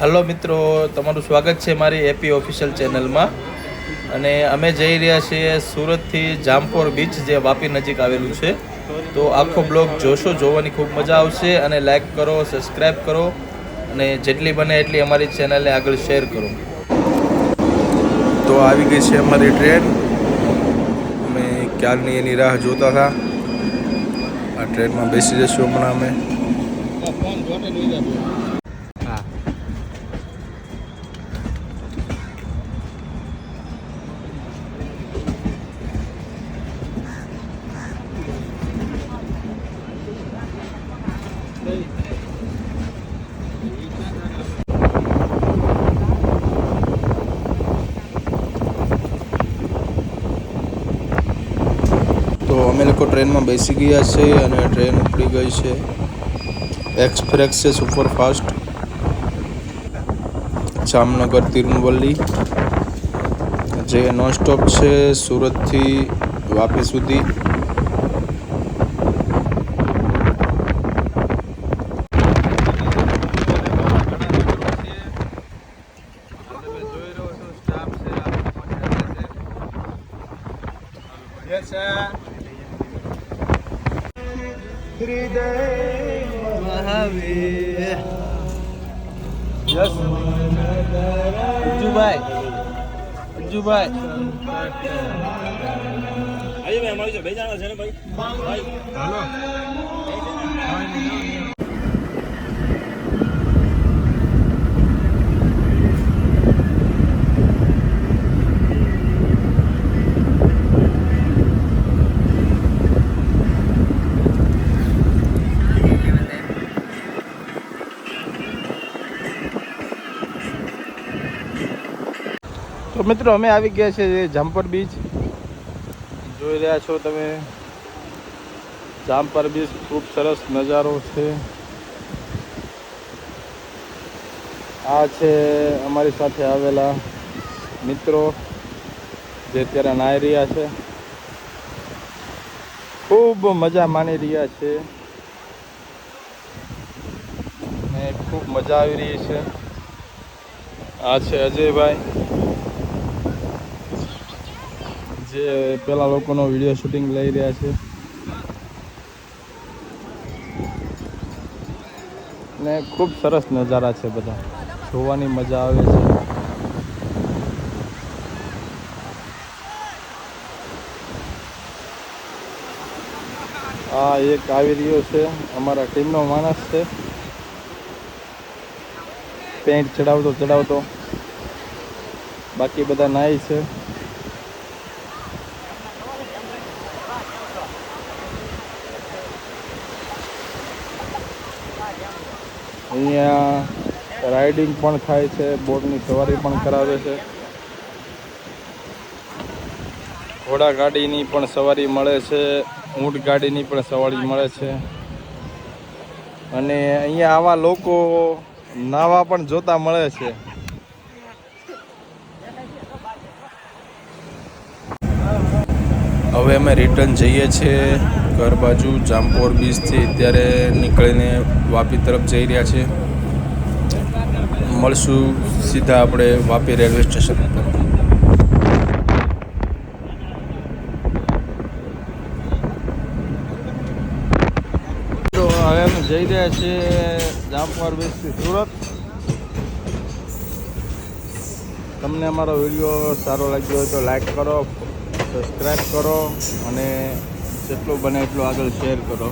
Hello મિત્રો, તમારું સ્વાગત છે મારી એપી ઓફિશિયલ ચેનલમાં. અને અમે જઈ રહ્યા છીએ સુરતથી જામપોર બીચ, જે વાપી નજીક આવેલું છે. તો આખો બ્લોગ જોશો, જોવાની ખૂબ મજા આવશે. અને લાઈક કરો, સબસ્ક્રાઈબ કરો અને જેટલી બને એટલી અમારી ચેનલને આગળ શેર કરો. તો આવી ગઈ છે અમારી ટ્રેન. અમે ક્યારની એની રાહ જોતા હતા. આ ટ્રેનમાં બેસી જશું હમણાં અમે. તો અમે લોકો ટ્રેનમાં બેસી ગયા છે અને ટ્રેન ઉપડી ગઈ છે. એક્સપ્રેસ છે, સુપરફાસ્ટ, જામનગર તિરુનવલ્લી, જે નોન સ્ટોપ છે સુરતથી વાપી સુધી. તો મિત્રો, અમે આવી ગયા છે જામપર બીચ. જોઈ રહ્યા છો તમે, જામપર બીચ ખૂબ સરસ નજારો છે. આ છે અમારી સાથે આવેલા મિત્રો, જે અત્યારે નાહી રહ્યા છે. ખૂબ મજા માણી રહ્યા છે ને ખૂબ મજા આવી રહી છે. આ છે અજયભાઈ, જે પેલા લોકોનો વિડીયો શૂટિંગ લઈ રહ્યા છે. ને ખૂબ સરસ નજારા છે, બધા જોવાની મજા આવે છે. આ એક આવી રહ્યો છે, અમારા ટીમનો માણસ છે. પેન્ટ ચડાવતો બાકી બધા નાય છે. અહીંયા રાઇડિંગ પણ થાય છે, બોટની સવારી પણ કરાવે છે, ઘોડા ગાડીની પણ સવારી મળે છે, ઊંટ ગાડીની પણ સવારી મળે છે. અને અહીંયા આવા લોકો નાવા પણ જોતા મળે છે. હવે અમે રિટર્ન જઈએ છીએ ઘર બાજુ. જામપોર બીચથી અત્યારે નીકળીને વાપી તરફ જઈ રહ્યા છીએ. મળશું સીધા આપણે વાપી રેલવે સ્ટેશન પર. તો હવે અમે જઈ રહ્યા છીએ જામપર બીચથી સુરત. તમને અમારો વિડીયો સારો લાગ્યો હોય તો લાઈક કરો, સબસ્ક્રાઈબ કરો અને જેટલું બને એટલું આગળ શેર કરો.